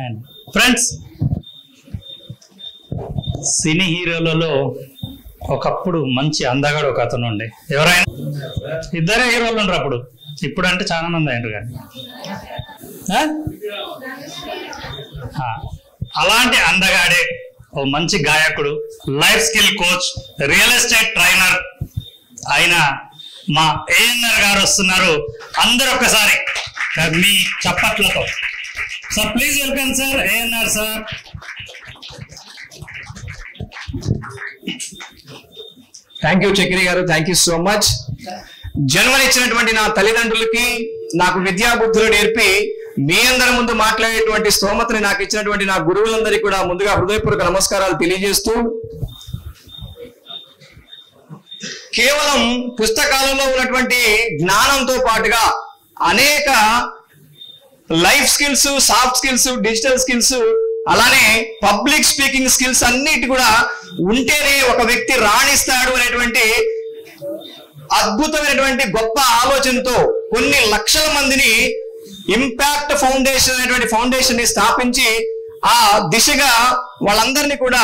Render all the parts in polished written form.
And friends, సినీ హీరోలలో ఒకప్పుడు మంచి అందగాడు ఒక అతను ఉండే. ఎవరైనా ఇద్దరే హీరోలు ఉండరు అప్పుడు. ఇప్పుడు అంటే చాలా మంది అయినారు కానీ అలాంటి అందగాడే ఓ మంచి గాయకుడు, life skill coach, real estate trainer అయిన మా ఏఎన్ఆర్ గారు వస్తున్నారు. అందరూ ఒక్కసారి మీ చప్పట్లతో sir please welcome sir ANR sir. Thank you Chakri గారు, థ్యాంక్ యూ సో మచ్. జన్మనిచ్చినటువంటి నా తల్లిదండ్రులకి నాకు విద్యా బుద్ధులు నేర్పి మీ అందరి ముందు మాట్లాడేటువంటి స్తోమతని నాకు ఇచ్చినటువంటి నా గురువులందరికీ కూడా ముందుగా హృదయపూర్వక నమస్కారాలు తెలియజేస్తూ, కేవలం పుస్తకాలలో ఉన్నటువంటి జ్ఞానంతో పాటుగా అనేక life skills, soft skills, digital skills, అలానే పబ్లిక్ స్పీకింగ్ స్కిల్స్ అన్నిటి కూడా ఉంటేనే ఒక వ్యక్తి రాణిస్తాడు అనేటువంటి అద్భుతమైనటువంటి గొప్ప ఆలోచనతో కొన్ని లక్షల మందిని ఇంపాక్ట్ ఫౌండేషన్ అనేటువంటి ఫౌండేషన్ ని స్థాపించి ఆ దిశగా వాళ్ళందరినీ కూడా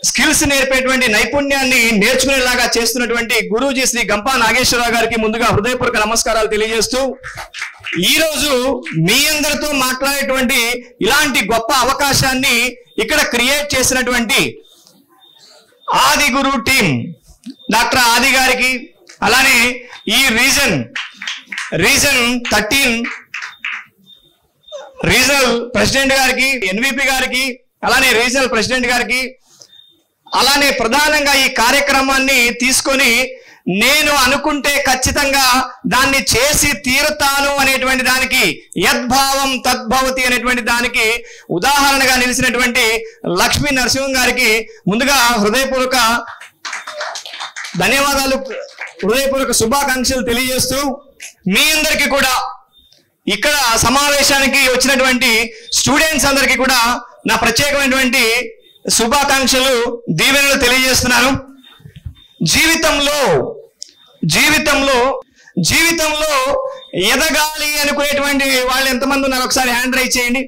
స్కిల్స్ నేర్పేటువంటి నైపుణ్యాన్ని నేర్చుకునేలాగా చేస్తున్నటువంటి గురూజీ శ్రీ గంపా నాగేశ్వరరావు గారికి ముందుగా హృదయపూర్వక నమస్కారాలు తెలియజేస్తూ, ఈ రోజు మీ అందరితో మాట్లాడేటువంటి ఇలాంటి గొప్ప అవకాశాన్ని ఇక్కడ క్రియేట్ చేసినటువంటి ఆది గురు టీం డాక్టర్ ఆది గారికి, అలానే ఈ రీజన్ 13 రీజనల్ ప్రెసిడెంట్ గారికి, ఎన్విపి గారికి, అలానే రీజనల్ ప్రెసిడెంట్ గారికి, అలానే ప్రధానంగా ఈ కార్యక్రమాన్ని తీసుకొని నేను అనుకుంటే ఖచ్చితంగా దాన్ని చేసి తీరుతాను అనేటువంటి దానికి, యద్భావం తద్భవతి అనేటువంటి దానికి ఉదాహరణగా నిలిచినటువంటి లక్ష్మీ నరసింహం గారికి ముందుగా హృదయపూర్వక ధన్యవాదాలు, హృదయపూర్వక శుభాకాంక్షలు తెలియజేస్తూ, మీ అందరికీ కూడా ఇక్కడ సమావేశానికి వచ్చినటువంటి స్టూడెంట్స్ అందరికీ కూడా నా ప్రత్యేకమైనటువంటి శుభాకాంక్షలు, దీవెనలు తెలియజేస్తున్నాను. జీవితంలో ఎదగాలి అనుకునేటువంటి వాళ్ళు ఎంతమంది ఉన్నారు? ఒకసారి హ్యాండ్ రైజ్ చేయండి.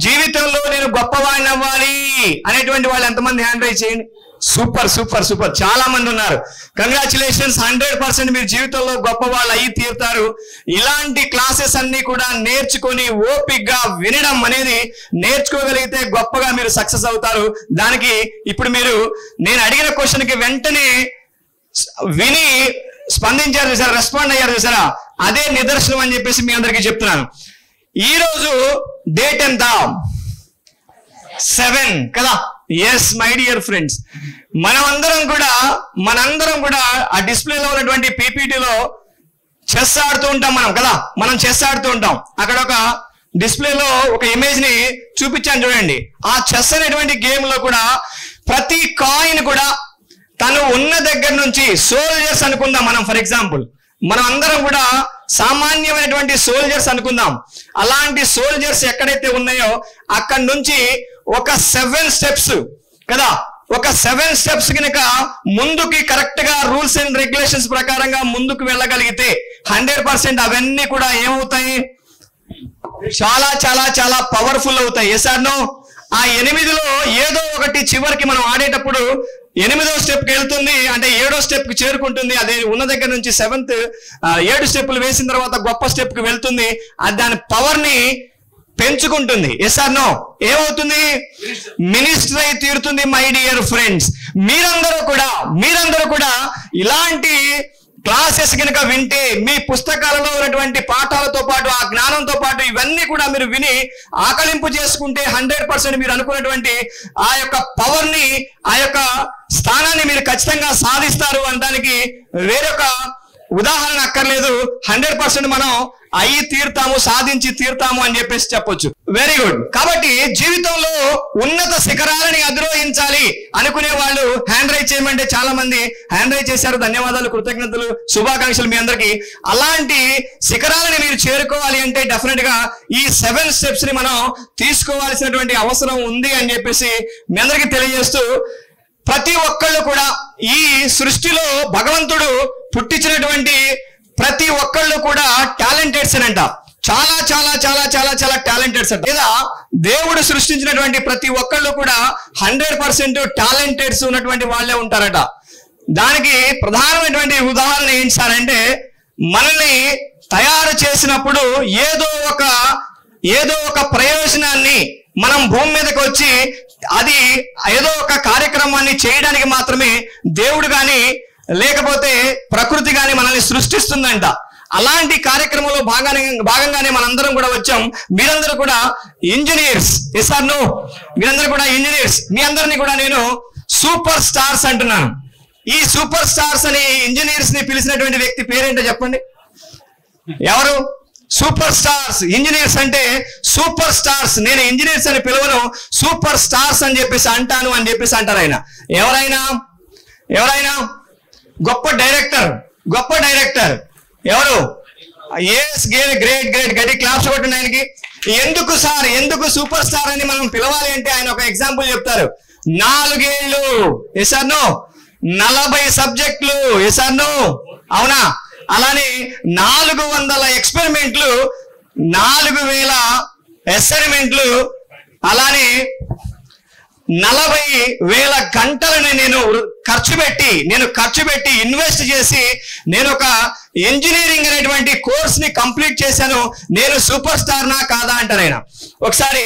జీవితంలో నేను గొప్పవాడిని అవ్వాలి అనేటువంటి వాళ్ళు ఎంతమంది హ్యాండ్ రైజ్ చేయండి. సూపర్ సూపర్ సూపర్, చాలా మంది ఉన్నారు. కంగ్రాచులేషన్స్, 100% మీరు జీవితంలో గొప్ప వాళ్ళు అయ్యి తీరుతారు. ఇలాంటి క్లాసెస్ అన్ని కూడా నేర్చుకొని ఓపికగా వినడం అనేది నేర్చుకోగలిగితే గొప్పగా మీరు సక్సెస్ అవుతారు. దానికి ఇప్పుడు మీరు నేను అడిగిన క్వశ్చన్ కి వెంటనే విని స్పందించారు చూసారా, రెస్పాండ్ అయ్యారు చూసారా, అదే నిదర్శనం అని చెప్పేసి మీ అందరికీ చెప్తున్నాను. ఈ రోజు డేట్ ఎంత? 7 కదా? ఎస్ మై డియర్ ఫ్రెండ్స్, మనందరం కూడా ఆ డిస్ప్లేలో ఉన్నటువంటి పీపీటీలో చెస్ ఆడుతూ ఉంటాం మనం కదా. మనం చెస్ ఆడుతూ ఉంటాం. అక్కడ ఒక డిస్ప్లేలో ఒక ఇమేజ్ ని చూపించాను చూడండి. ఆ చెస్ అనేటువంటి గేమ్ లో కూడా ప్రతి కాయిన్ కూడా తను ఉన్న దగ్గర నుంచి, సోల్జర్స్ అనుకుందాం మనం, ఫర్ ఎగ్జాంపుల్ మనం అందరం కూడా సామాన్యమైనటువంటి సోల్జర్స్ అనుకుందాం. అలాంటి సోల్జర్స్ ఎక్కడైతే ఉన్నాయో అక్కడి నుంచి ఒక 7 స్టెప్స్ కదా, ఒక 7 స్టెప్స్ కనుక ముందుకి కరెక్ట్ గా రూల్స్ అండ్ రెగ్యులేషన్స్ ప్రకారంగా ముందుకు వెళ్ళగలిగితే 100% అవన్నీ కూడా ఏమవుతాయి? చాలా చాలా చాలా పవర్ఫుల్ అవుతాయి. Yes or no? ఆ 8లో ఏదో ఒకటి చివరికి మనం ఆడేటప్పుడు 8వ స్టెప్ కి వెళ్తుంది, అంటే 7వ స్టెప్ కి చేరుకుంటుంది. అదే ఉన్న దగ్గర నుంచి 7 స్టెప్పులు వేసిన తర్వాత గొప్ప స్టెప్ కి వెళ్తుంది. అది దాని పవర్ ని పెంచుకుంటుంది. Yes or no? ఏమవుతుంది? మినిస్టర్ అయి తీరుతుంది. మై డియర్ ఫ్రెండ్స్, మీరందరూ కూడా ఇలాంటి క్లాసెస్ కనుక వింటే, మీ పుస్తకాలలో ఉన్నటువంటి పాఠాలతో పాటు ఆ జ్ఞానంతో పాటు ఇవన్నీ కూడా మీరు విని ఆకలింపు చేసుకుంటే 100% మీరు అనుకున్నటువంటి ఆ యొక్క పవర్ ని, ఆ యొక్క స్థానాన్ని మీరు ఖచ్చితంగా సాధిస్తారు అనడానికి వేరొక ఉదాహరణ అక్కర్లేదు. 100% మనం అయ్యి తీరుతాము, సాధించి తీరుతాము అని చెప్పేసి చెప్పొచ్చు. Very good. కాబట్టి జీవితంలో ఉన్నత శిఖరాలని అధిరోహించాలి అనుకునే వాళ్ళు హ్యాండ్ రైజ్ చేయమంటే చాలా మంది హ్యాండ్ రైజ్ చేశారు. ధన్యవాదాలు, కృతజ్ఞతలు, శుభాకాంక్షలు మీ అందరికీ. అలాంటి శిఖరాలని మీరు చేరుకోవాలి అంటే డెఫినెట్ గా ఈ 7 స్టెప్స్ ని మనం తీసుకోవాల్సినటువంటి అవసరం ఉంది అని చెప్పేసి మీ అందరికీ తెలియజేస్తూ, ప్రతి ఒక్కళ్ళు కూడా ఈ సృష్టిలో భగవంతుడు పుట్టించినటువంటి ప్రతి ఒక్కళ్ళు కూడా టాలెంటెడ్స్ అంట. చాలా చాలా చాలా చాలా చాలా టాలెంటెడ్స్ అంట. లేదా దేవుడు సృష్టించినటువంటి ప్రతి ఒక్కళ్ళు కూడా 100% టాలెంటెడ్స్ ఉన్నటువంటి వాళ్ళే ఉంటారట. దానికి ప్రధానమైనటువంటి ఉదాహరణ ఏంటి సార్ అంటే, మనల్ని తయారు చేసినప్పుడు ఏదో ఒక ప్రయోజనాన్ని మనం భూమి మీదకి వచ్చి అది ఏదో ఒక కార్యక్రమాన్ని చేయడానికి మాత్రమే దేవుడు గాని లేకపోతే ప్రకృతి గాని మనల్ని సృష్టిస్తుందంట. అలాంటి కార్యక్రమంలో భాగంగానే మనందరం కూడా వచ్చాం. మీరందరూ కూడా ఇంజనీర్స్. Yes or no? మీరందరూ కూడా ఇంజనీర్స్. మీ అందరినీ కూడా నేను సూపర్ స్టార్స్ అంటున్నాను. ఈ సూపర్ స్టార్స్ అని ఇంజనీర్స్ ని పిలిచినటువంటి వ్యక్తి పేరేంటో చెప్పండి. ఎవరు? Super stars. ఇంజనీర్స్ అంటే సూపర్ స్టార్స్. నేను ఇంజనీర్స్ అని పిలవను, సూపర్ స్టార్స్ అని చెప్పేసి అంటాను అని చెప్పేసి అంటారు ఆయన. ఎవరైనా గొప్ప డైరెక్టర్ ఎవరు? గ్రేట్ గట్టి క్లాప్స్ కొట్టండి ఆయనకి. ఎందుకు సూపర్ స్టార్ అని మనం పిలవాలి అంటే ఆయన ఒక ఎగ్జాంపుల్ చెప్తారు. 4 ఏళ్ళు. Yes or no? 40 సబ్జెక్టులు. Yes or no? అవునా? అలానే 400 ఎక్స్పెరిమెంట్లు, 4000 అసైన్మెంట్లు, అలానే 40,000 గంటలని నేను ఖర్చు పెట్టి ఇన్వెస్ట్ చేసి నేను ఒక ఇంజనీరింగ్ అనేటువంటి కోర్స్ ని కంప్లీట్ చేశాను. నేను సూపర్ స్టార్ నా కాదా అంటారు ఆయన. ఒకసారి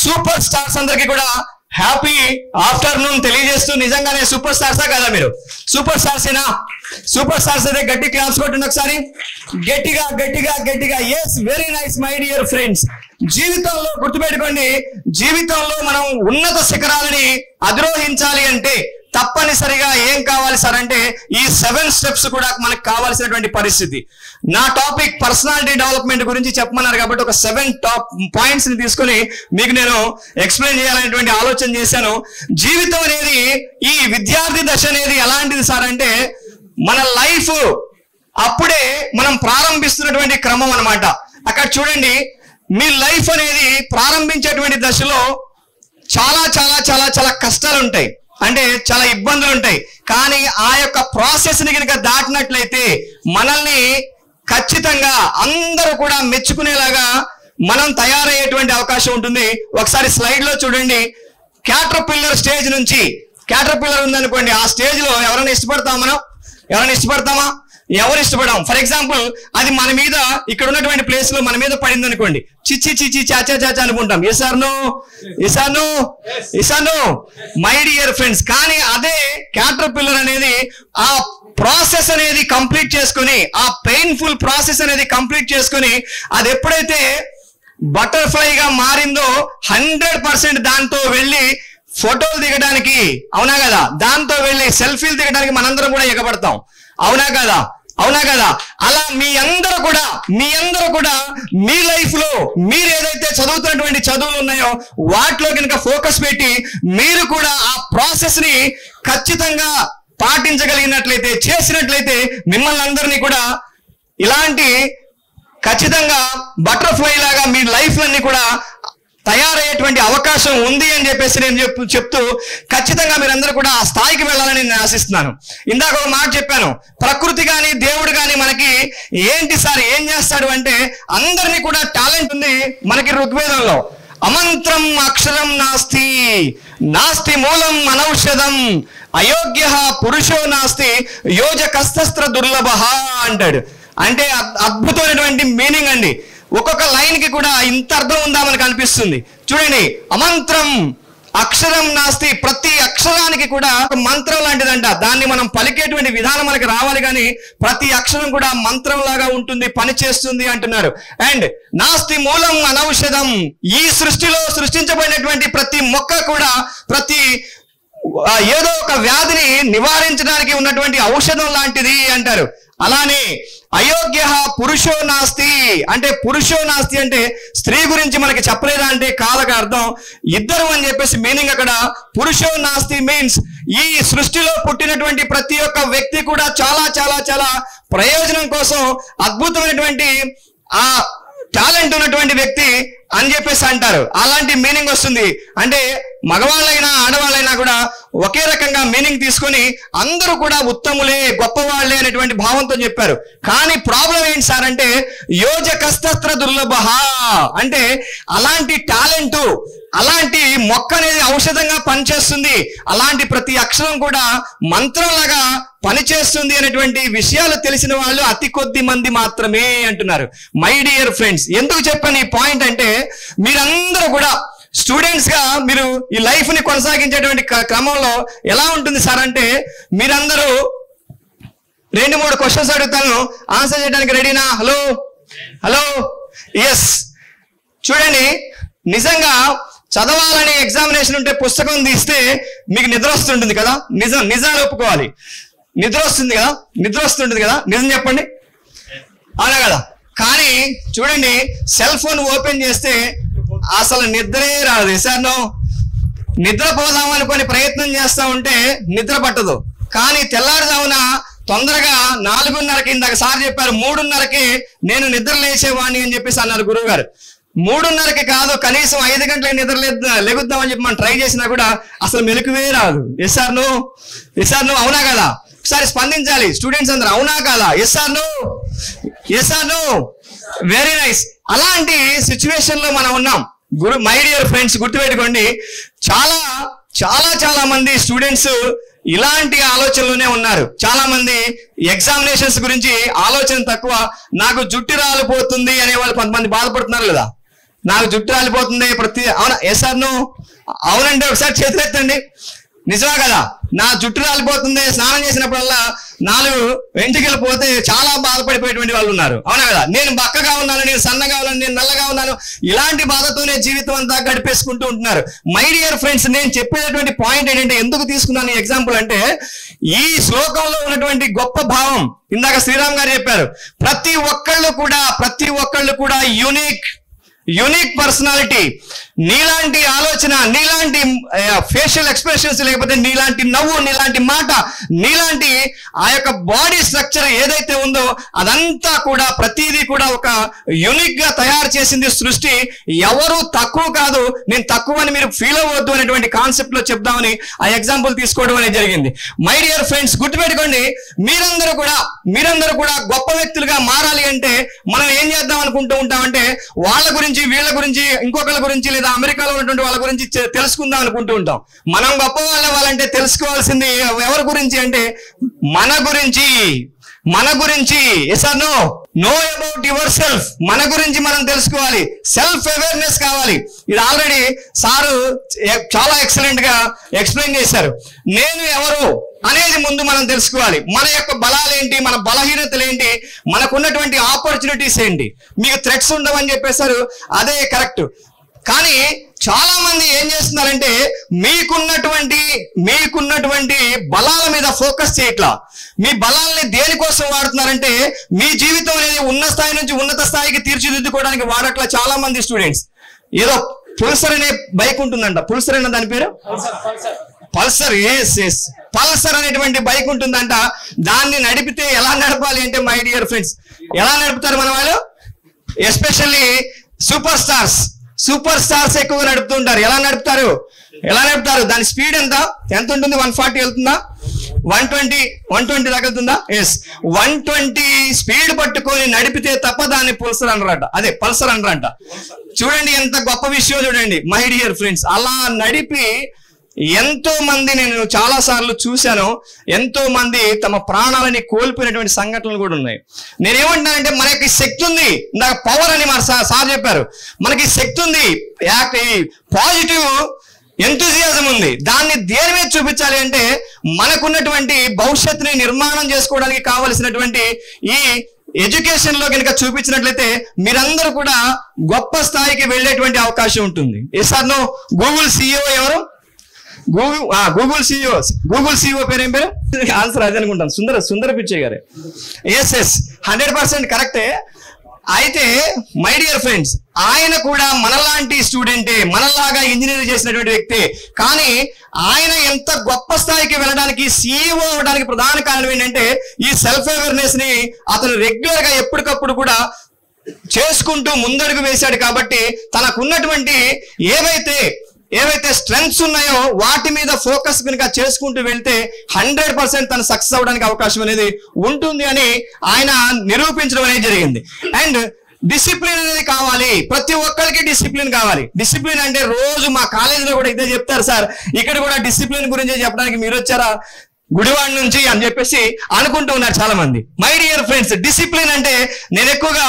సూపర్ స్టార్స్ అందరికీ కూడా హ్యాపీ ఆఫ్టర్నూన్ తెలియజేస్తూ, నిజంగానే సూపర్ స్టార్సా కదా మీరు? సూపర్ స్టార్సేనా? సూపర్ స్టార్స్ అయితే గట్టి క్లాప్స్ కొట్టండి ఒకసారి. గట్టిగా. Yes, very nice my dear friends. జీవితంలో గుర్తుపెట్టుకోండి, జీవితంలో మనం ఉన్నత శిఖరాలని అధిరోహించాలి అంటే తప్పనిసరిగా ఏం కావాలి సార్ అంటే ఈ 7 స్టెప్స్ కూడా మనకు కావాల్సినటువంటి పరిస్థితి. నా టాపిక్ పర్సనాలిటీ డెవలప్మెంట్ గురించి చెప్పమన్నారు కాబట్టి ఒక 7 టాప్ పాయింట్స్ ని తీసుకుని మీకు నేను ఎక్స్ప్లెయిన్ చేయాలనేటువంటి ఆలోచన చేశాను. జీవితం అనేది, ఈ విద్యార్థి దశ అనేది ఎలాంటిది సార్ అంటే మన లైఫ్ అప్పుడే మనం ప్రారంభిస్తున్నటువంటి క్రమం అన్నమాట. అక్కడ చూడండి, మీ లైఫ్ అనేది ప్రారంభించేటువంటి దశలో చాలా చాలా చాలా చాలా కష్టాలు ఉంటాయి, అంటే చాలా ఇబ్బందులు ఉంటాయి. కానీ ఆ యొక్క ప్రాసెస్ ని కనుక దాటినట్లయితే మనల్ని ఖచ్చితంగా అందరూ కూడా మెచ్చుకునేలాగా మనం తయారయ్యేటువంటి అవకాశం ఉంటుంది. ఒకసారి స్లైడ్ లో చూడండి. క్యాటర్పిల్లర్ స్టేజ్ నుంచి, క్యాటర్పిల్లర్ ఉందనుకోండి, ఆ స్టేజ్ లో ఎవరైనా ఇష్టపడతామా? ఎవరు ఇష్టపడాం? ఫర్ ఎగ్జాంపుల్, అది మన మీద ఇక్కడ ఉన్నటువంటి ప్లేస్ లో మన మీద పడింది అనుకోండి, చిచ్చి చాచా అనుకుంటాం. Yes or no my dear friends? కానీ అదే క్యాటర్పిల్లర్ అనేది ఆ ప్రాసెస్ అనేది కంప్లీట్ చేసుకుని, ఆ పెయిన్ఫుల్ ప్రాసెస్ అనేది కంప్లీట్ చేసుకుని, అది ఎప్పుడైతే బటర్ఫ్లై గా మారిందో 100% దాంతో వెళ్ళి ఫోటోలు దిగడానికి, అవునా కదా, దాంతో వెళ్ళి సెల్ఫీలు దిగడానికి మనందరం కూడా ఎగబడతాం. అవునా కదా? అలా మీ అందరూ కూడా మీ లైఫ్ లో మీరు ఏదైతే చదువుతున్నటువంటి చదువులు ఉన్నాయో వాటిలో కనుక ఫోకస్ పెట్టి మీరు కూడా ఆ ప్రాసెస్ ని ఖచ్చితంగా పాటించగలిగినట్లయితే, చేసినట్లయితే మిమ్మల్ని అందరినీ కూడా ఇలాంటి ఖచ్చితంగా బటర్ఫ్లై లాగా మీ లైఫ్ అన్ని కూడా తయారయ్యేటువంటి అవకాశం ఉంది అని చెప్పేసి నేను చెప్తూ ఖచ్చితంగా మీరందరూ కూడా ఆ స్థాయికి వెళ్ళాలని నేను ఆశిస్తున్నాను. ఇందాక ఒక మాట చెప్పాను, ప్రకృతి కానీ దేవుడు కానీ మనకి ఏంటి సార్ ఏం చేస్తాడు అంటే, అందరినీ కూడా టాలెంట్ ఉంది. మనకి ఋగ్వేదంలో అమంత్రం అక్షరం నాస్తి మూలం అనౌషధం అయోగ్య పురుషో నాస్తి యోజకస్త్ర దుర్లభ అంటాడు. అంటే అద్భుతమైనటువంటి మీనింగ్ అండి. ఒక్కొక్క లైన్ కి కూడా ఇంత అర్థం ఉందా మనకు అనిపిస్తుంది. చూడండి, అమంత్రం అక్షరం నాస్తి, ప్రతి అక్షరానికి కూడా ఒక మంత్రం లాంటిదంట. దాన్ని మనం పలికేటువంటి విధానం మనకి రావాలి, కానీ ప్రతి అక్షరం కూడా మంత్రం లాగా ఉంటుంది, పని చేస్తుంది అంటున్నారు. అండ్ నాస్తి మూలం అనౌషధం, ఈ సృష్టిలో సృష్టించబడినటువంటి ప్రతి మొక్క కూడా ప్రతి ఏదో ఒక వ్యాధిని నివారించడానికి ఉన్నటువంటి ఔషధం లాంటిది అంటారు. అలానే అయోగ్య పురుషో నాస్తి అంటే, పురుషో నాస్తి అంటే స్త్రీ గురించి మనకి చెప్పలేదా అంటే కాదక అర్థం, ఇద్దరు అని చెప్పేసి మీనింగ్ అక్కడ. పురుషో నాస్తి మీన్స్ ఈ సృష్టిలో పుట్టినటువంటి ప్రతి ఒక్క వ్యక్తి కూడా చాలా చాలా చాలా ప్రయోజనం కోసం అద్భుతమైనటువంటి ఆ టాలెంట్ టాలెంట్ ఉన్నటువంటి వ్యక్తి అని చెప్పేసి అంటారు. అలాంటి మీనింగ్ వస్తుంది. అంటే మగవాళ్ళైనా ఆడవాళ్ళైనా కూడా ఒకే రకంగా మీనింగ్ తీసుకొని అందరూ కూడా ఉత్తములే, గొప్పవాళ్లే అనేటువంటి భావంతో చెప్పారు. కానీ ప్రాబ్లం ఏంటి సార్ అంటే యోజకస్తస్త్ర దుర్లభ, అంటే అలాంటి టాలెంట్, అలాంటి మొక్క అనేది ఔషధంగా పనిచేస్తుంది, అలాంటి ప్రతి అక్షరం కూడా మంత్రంలాగా పనిచేస్తుంది అనేటువంటి విషయాలు తెలిసిన వాళ్ళు అతి కొద్ది మంది మాత్రమే అంటున్నారు. మై డియర్ ఫ్రెండ్స్, ఎందుకు చెప్పాను ఈ పాయింట్ అంటే మీరందరూ కూడా స్టూడెంట్స్ గా మీరు ఈ లైఫ్ ని కొనసాగించేటువంటి క్రమంలో ఎలా ఉంటుంది సార్ అంటే మీరందరూ 2-3 క్వశ్చన్స్ అడుగుతాను, ఆన్సర్ చేయడానికి రెడీనా? Hello hello yes. చూడండి, నిజంగా చదవాలని ఎగ్జామినేషన్ ఉంటే పుస్తకం తీస్తే మీకు నిద్ర వస్తుంటుంది కదా, నిజాలు ఒప్పుకోవాలి. నిద్ర వస్తుంది కదా, నిజం చెప్పండి, అవునా కదా? కానీ చూడండి, సెల్ ఫోన్ ఓపెన్ చేస్తే అసలు నిద్రే రాదు. సార్ నిద్రపోదాం అనుకొని ప్రయత్నం చేస్తా ఉంటే నిద్ర పట్టదు. కానీ తెల్లారుజామున తొందరగా 4:30కి, ఇందాక సార్ చెప్పారు 3:30కి నేను నిద్ర లేచేవాడిని అని చెప్పేసి అన్నారు గురువు గారు. 3:30కి కాదు, కనీసం 5 గంటలకు నిద్ర లెగుద్దామని చెప్పి మనం ట్రై చేసినా కూడా అసలు మెలకువే రాదు. ఎస్ సార్ నో, అవునా కదా? ఒకసారి స్పందించాలి స్టూడెంట్స్ అందరూ, అవునా కాదా? Yes sir no, very nice. అలాంటి సిచ్యువేషన్ లో మనం ఉన్నాం. మై డియర్ ఫ్రెండ్స్, గుర్తుపెట్టుకోండి, చాలా చాలా చాలా మంది స్టూడెంట్స్ ఇలాంటి ఆలోచనలోనే ఉన్నారు. చాలా మంది ఎగ్జామినేషన్స్ గురించి ఆలోచన తక్కువ. నాకు జుట్టు రాలిపోతుంది అనే వాళ్ళు కొంతమంది బాధపడుతున్నారు కదా, నాకు జుట్టు రాలిపోతుంది అవునా? ఎస్ సార్ నో, అవునండి, ఒకసారి చేతులు ఎత్తండి. నిజమా కదా? నా జుట్టు రాలిపోతుంది, స్నానం చేసినప్పుడల్లా 4 వెంట్రుకలు పోతే చాలా బాధపడిపోయేటువంటి వాళ్ళు ఉన్నారు, అవునా కదా? నేను బక్కగా ఉన్నాను, నేను సన్నగా ఉన్నాను, నేను నల్లగా ఉన్నాను, ఇలాంటి బాధతోనే జీవితం అంతా గడిపేసుకుంటూ ఉంటున్నారు. మై డియర్ ఫ్రెండ్స్, నేను చెప్పేటటువంటి పాయింట్ ఏంటంటే, ఎందుకు తీసుకున్నాను ఈ ఎగ్జాంపుల్ అంటే, ఈ శ్లోకంలో ఉన్నటువంటి గొప్ప భావం ఇందాక శ్రీరామ్ గారు చెప్పారు. ప్రతి ఒక్కళ్ళు కూడా యూనిక్ పర్సనాలిటీ. నీలాంటి ఆలోచన, నీలాంటి ఫేషియల్ ఎక్స్ప్రెషన్స్, లేకపోతే నీలాంటి నవ్వు, నీలాంటి మాట, నీలాంటి ఆ యొక్క బాడీ స్ట్రక్చర్ ఏదైతే ఉందో అదంతా కూడా, ప్రతిదీ కూడా ఒక యూనిక్ గా తయారు చేసింది సృష్టి. ఎవరు తక్కువ కాదు, నేను తక్కువ అని మీరు ఫీల్ అవ్వద్దు అనేటువంటి కాన్సెప్ట్ లో చెప్దామని ఆ ఎగ్జాంపుల్ తీసుకోవడం అనేది జరిగింది. మై డియర్ ఫ్రెండ్స్, గుర్తుపెట్టుకోండి, మీరందరూ కూడా గొప్ప వ్యక్తులుగా మారాలి అంటే మనం ఏం చేద్దాం అనుకుంటూ ఉంటామంటే, వాళ్ళ గురించి, వీళ్ళ గురించి, ఇంకొకళ్ళ గురించి, లేదా అమెరికాలో ఉన్నటువంటి వాళ్ళ గురించి తెలుసుకుందాం అనుకుంటూ ఉంటాం. మనం గొప్ప వాళ్ళంటే తెలుసుకోవాల్సింది ఎవరి గురించి అంటే మన గురించి. Yes or no about yourself. మన గురించి మనం తెలుసుకోవాలి, సెల్ఫ్ అవేర్నెస్ కావాలి. ఇది ఆల్రెడీ సారు చాలా ఎక్సలెంట్ గా ఎక్స్ప్లెయిన్ చేశారు. నేను ఎవరు అనేది ముందు మనం తెలుసుకోవాలి. మన యొక్క బలాలేంటి, మన బలహీనతలు ఏంటి, మనకున్నటువంటి ఆపర్చునిటీస్ ఏంటి. మీకు థ్రెట్స్ ఉండవని చెప్పేశారు, అదే కరెక్ట్. కానీ చాలా మంది ఏం చేస్తున్నారంటే మీకున్నటువంటి బలాల మీద ఫోకస్ చేయట్లా. మీ బలాలని దేనికోసం వాడుతున్నారంటే మీ జీవితం అనేది ఉన్న స్థాయి నుంచి ఉన్నత స్థాయికి తీర్చిదిద్దుకోవడానికి వాడట్లా చాలా మంది స్టూడెంట్స్. ఏదో పుల్సర్ అనే బైక్ ఉంటుందంట, పుల్సర్ అన్న దాని పేరు పల్సర్. ఎస్ పల్సర్ అనేటువంటి బైక్ ఉంటుందంట. దాన్ని నడిపితే ఎలా నడపాలి అంటే మై డియర్ ఫ్రెండ్స్, ఎలా నడుపుతారు మన వాళ్ళు? ఎస్పెషల్లీ సూపర్ స్టార్స్ ఎక్కువగా నడుపుతుంటారు. ఎలా నడుపుతారు? దాని స్పీడ్ ఎంత ఉంటుంది? 140 వెళ్తుందా? 120 తగులుతుందా? ఎస్, 120 స్పీడ్ పట్టుకొని నడిపితే తప్ప దాన్ని పల్సర్ అనరంట. చూడండి ఎంత గొప్ప విషయం చూడండి మై డియర్ ఫ్రెండ్స్. అలా నడిపి ఎంతో మంది, నేను చాలా సార్లు చూశాను, ఎంతో మంది తమ ప్రాణాలని కోల్పోయినటువంటి సంఘటనలు కూడా ఉన్నాయి. నేనేమంటానంటే మనకి శక్తి ఉంది, నాకు పవర్ అని మన సార్ చెప్పారు. మనకి శక్తి ఉంది, పాజిటివ్ ఎంతూజియాజం ఉంది. దాన్ని దేని మీద చూపించాలి అంటే మనకున్నటువంటి భవిష్యత్తుని నిర్మాణం చేసుకోవడానికి కావలసినటువంటి ఈ ఎడ్యుకేషన్ లో కనుక చూపించినట్లయితే మీరందరూ కూడా గొప్ప స్థాయికి వెళ్ళేటువంటి అవకాశం ఉంటుంది. Yes or no? Google CEO ఎవరు? గూగుల్ CEO పేరు ఏం పేరు? ఆన్సర్ అదే అనుకుంటాను, సుందర పిచ్చయ్య గారే. ఎస్ 100% కరెక్టే. అయితే మై డియర్ ఫ్రెండ్స్, ఆయన కూడా మనలాంటి స్టూడెంటే, మనలాగా ఇంజనీరింగ్ చేసినటువంటి వ్యక్తే. కానీ ఆయన ఎంత గొప్ప స్థాయికి వెళ్ళడానికి, CEO అవడానికి ప్రధాన కారణం ఏంటంటే ఈ సెల్ఫ్ అవేర్నెస్ ని అతను రెగ్యులర్ గా ఎప్పటికప్పుడు కూడా చేసుకుంటూ ముందడుగు వేశాడు కాబట్టి తనకున్నటువంటి ఏవైతే స్ట్రెంగ్స్ ఉన్నాయో వాటి మీద ఫోకస్ కనుక చేసుకుంటూ వెళ్తే 100% తను సక్సెస్ అవడానికి అవకాశం అనేది ఉంటుంది అని ఆయన నిరూపించడం అనేది జరిగింది. అండ్ డిసిప్లిన్ అనేది కావాలి, ప్రతి ఒక్కరికి డిసిప్లిన్ కావాలి. డిసిప్లిన్ అంటే రోజు మా కాలేజీలో కూడా ఇదే చెప్తారు సార్, ఇక్కడ కూడా డిసిప్లిన్ గురించి చెప్పడానికి మీరు వచ్చారా గుడివాడ నుంచి అని చెప్పేసి అనుకుంటూ ఉన్నారు చాలా మంది. మై డియర్ ఫ్రెండ్స్, డిసిప్లిన్ అంటే నేను ఎక్కువగా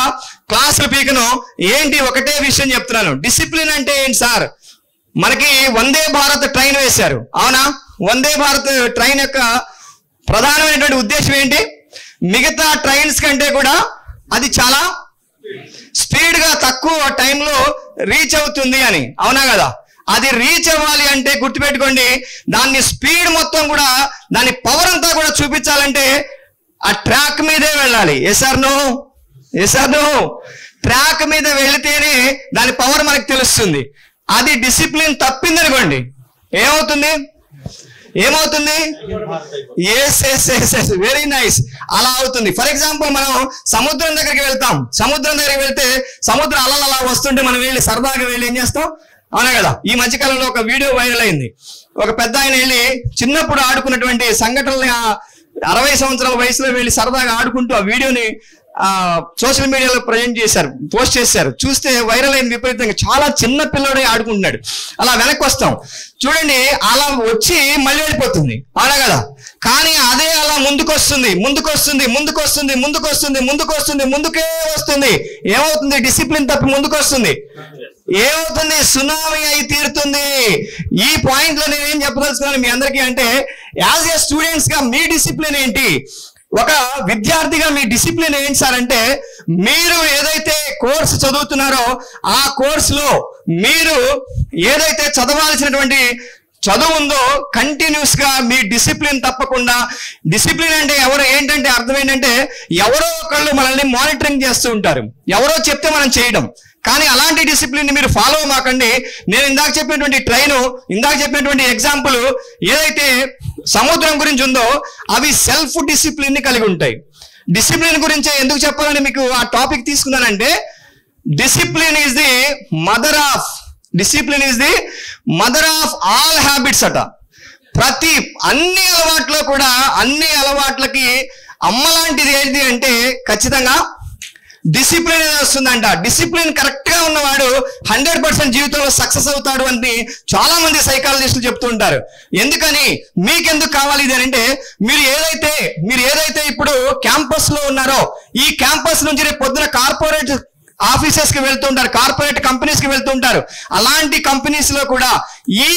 క్లాసులు పీకను ఏంటి ఒకటే విషయం చెప్తున్నాను. డిసిప్లిన్ అంటే ఏంటి సార్, మనకి వందే భారత్ ట్రైన్ వేశారు, అవునా? వందే భారత్ ట్రైన్ యొక్క ప్రధానమైనటువంటి ఉద్దేశం ఏంటి? మిగతా ట్రైన్స్ కంటే కూడా అది చాలా స్పీడ్ గా తక్కువ టైంలో రీచ్ అవుతుంది అని, అవునా కదా? అది రీచ్ అవ్వాలి అంటే గుర్తుపెట్టుకోండి, దాన్ని స్పీడ్ మొత్తం కూడా దాని పవర్ అంతా కూడా చూపించాలంటే ఆ ట్రాక్ మీదే వెళ్ళాలి. Yes or no? ట్రాక్ మీద వెళితేనే దాని పవర్ మనకు తెలుస్తుంది. అది డిసిప్లిన్ తప్పిందనుకోండి ఏమవుతుంది? వెరీ నైస్, అలా అవుతుంది. ఫర్ ఎగ్జాంపుల్ మనం సముద్రం దగ్గరికి వెళ్తాం, సముద్రం దగ్గరికి వెళ్తే సముద్రం అలా వస్తుంటే మనం వెళ్ళి సరదాగా వెళ్ళి ఏం చేస్తాం, అవునా కదా? ఈ మధ్యకాలంలో ఒక వీడియో వైరల్ అయింది. ఒక పెద్ద ఆయన వెళ్ళి చిన్నప్పుడు ఆడుకున్నటువంటి సంఘటనల్ని 60 సంవత్సరాల వయసులో వెళ్ళి సరదాగా ఆడుకుంటూ ఆ వీడియోని సోషల్ మీడియాలో పోస్ట్ చేశారు. చూస్తే వైరల్ అయింది విపరీతంగా. చాలా చిన్న పిల్లడే ఆడుకుంటున్నాడు. అలా వెనక్కి వస్తాం చూడండి, అలా వచ్చి మళ్ళీ వెళ్ళిపోతుంది, అవునా కదా? కానీ అదే అలా ముందుకే వస్తుంది. ఏమవుతుంది? డిసిప్లిన్ తప్పి ముందుకు వస్తుంది. ఏమవుతుంది? సునామీ అయి తీరుతుంది. ఈ పాయింట్ లో నేను ఏం చెప్పదలుచుకున్నాను మీ అందరికీ అంటే, యాజ్ ఏ స్టూడెంట్స్ గా మీ డిసిప్లిన్ ఏంటి? ఒక విద్యార్థిగా మీ డిసిప్లిన్ ఏంటి సార్ అంటే, మీరు ఏదైతే కోర్సు చదువుతున్నారో ఆ కోర్సులో మీరు ఏదైతే చదవాల్సినటువంటి చదువు ఉందో కంటిన్యూస్ గా మీ డిసిప్లిన్ తప్పకుండా. డిసిప్లిన్ అంటే ఏంటంటే అర్థం ఏంటంటే, ఎవరో ఒకళ్ళు మనల్ని మానిటరింగ్ చేస్తూ ఉంటారు, ఎవరో చెప్తే మనం చేయడం. కానీ అలాంటి డిసిప్లిన్ ని మీరు ఫాలో అవ్వకండి. నేను ఇందాక చెప్పినటువంటి ఎగ్జాంపుల్ ఏదైతే సముద్రం గురించి ఉందో అవి సెల్ఫ్ డిసిప్లిన్ ని కలిగి ఉంటాయి. డిసిప్లిన్ గురించి ఎందుకు చెప్పాలని మీకు ఆ టాపిక్ తీసుకున్నానంటే, discipline is the mother of all habits అట. అన్ని అలవాట్లకి అమ్మ లాంటిది ఏంటి అంటే ఖచ్చితంగా డిసిప్లిన్ వస్తుందంట. డిసిప్లిన్ కరెక్ట్ గా ఉన్నవాడు 100% జీవితంలో సక్సెస్ అవుతాడు అని చాలా మంది సైకాలజిస్టులు చెప్తూ ఉంటారు. ఎందుకని, మీకెందుకు కావాలి ఇది అంటే, మీరు ఏదైతే ఇప్పుడు క్యాంపస్ లో ఉన్నారో ఈ క్యాంపస్ నుంచి రేపు పొద్దున కార్పొరేట్ ఆఫీసెస్ కి వెళ్తుంటారు, కార్పొరేట్ కంపెనీస్ కి వెళ్తుంటారు. అలాంటి కంపెనీస్ లో కూడా ఈ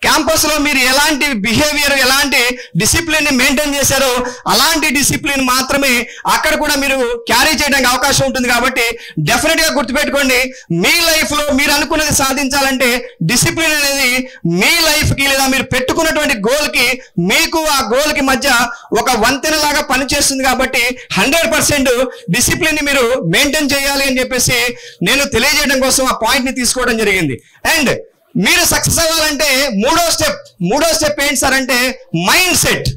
క్యాంపస్ లో మీరు ఎలాంటి బిహేవియర్, ఎలాంటి డిసిప్లిన్ ని మెయింటైన్ చేశారో అలాంటి డిసిప్లిన్ మాత్రమే అక్కడ కూడా మీరు క్యారీ చేయడానికి అవకాశం ఉంటుంది. కాబట్టి డెఫినెట్ గా గుర్తుపెట్టుకోండి, మీ లైఫ్ లో మీరు అనుకున్నది సాధించాలంటే డిసిప్లిన్ అనేది మీ లైఫ్ కి లేదా మీరు పెట్టుకున్నటువంటి గోల్ కి మీకు ఆ గోల్ కి మధ్య ఒక వంతెన లాగా పనిచేస్తుంది. కాబట్టి 100% డిసిప్లిన్ ని మీరు మెయింటైన్ చేయాలి అని చెప్పేసి నేను తెలియజేయడం కోసం ఆ పాయింట్ ని తీసుకోవడం జరిగింది. అండ్ మీరు సక్సెస్ అవ్వాలంటే మూడో స్టెప్ ఏంటి సార్ అంటే, మైండ్ సెట్.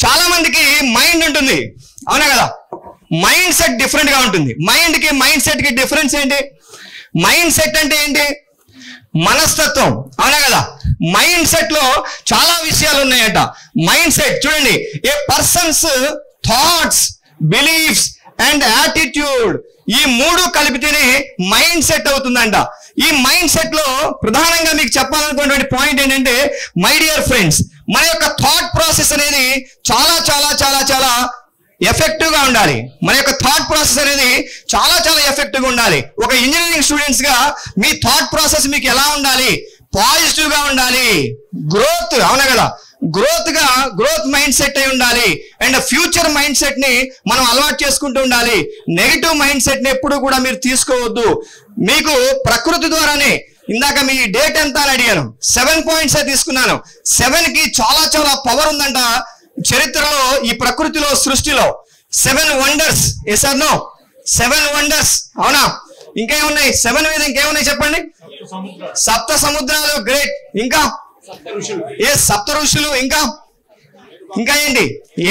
చాలా మందికి మైండ్ ఉంటుంది, అవునా కదా? మైండ్ సెట్ డిఫరెంట్ గా ఉంటుంది. మైండ్ సెట్ కి డిఫరెన్స్ ఏంటి? మైండ్ సెట్ అంటే ఏంటి? మనస్తత్వం, అవునా కదా? మైండ్ సెట్ లో చాలా విషయాలు ఉన్నాయట. మైండ్ సెట్ చూడండి, a persons thoughts, beliefs and attitude, ఈ మూడు కలిపితేనే మైండ్ సెట్ అవుతుందంట. ఈ మైండ్ సెట్ లో ప్రధానంగా మీకు చెప్పాలనుకున్నటువంటి పాయింట్ ఏంటంటే, మై డియర్ ఫ్రెండ్స్, మన యొక్క థాట్ ప్రాసెస్ అనేది చాలా చాలా చాలా చాలా ఎఫెక్టివ్ గా ఉండాలి. మన యొక్క థాట్ ప్రాసెస్ అనేది చాలా చాలా ఎఫెక్టివ్ గా ఉండాలి. ఒక ఇంజనీరింగ్ స్టూడెంట్స్ గా మీ థాట్ ప్రాసెస్ మీకు ఎలా ఉండాలి? పాజిటివ్ గా ఉండాలి. గ్రోత్, అవునా కదా? గ్రోత్ మైండ్ సెట్ అయి ఉండాలి. అండ్ ఫ్యూచర్ మైండ్ సెట్ ని మనం అలవాటు చేసుకుంటూ ఉండాలి. నెగిటివ్ మైండ్ సెట్ ని ఎప్పుడు కూడా మీరు తీసుకోవద్దు. మీకు ప్రకృతి ద్వారానే, ఇందాక మీ డేట్ ఎంత అని అడిగాను, 7 పాయింట్స్ తీసుకున్నాను. 7 కి చాలా చాలా పవర్ ఉందంట చరిత్రలో, ఈ ప్రకృతిలో, సృష్టిలో. 7 wonders. Yes or no? 7 wonders, అవునా? ఇంకేమున్నాయి? 7 మీద ఇంకేమున్నాయి చెప్పండి? సప్త సముద్రాలు, గ్రేట్. ఇంకా సప్త ఋషులు, ఇంకా ఏంటి?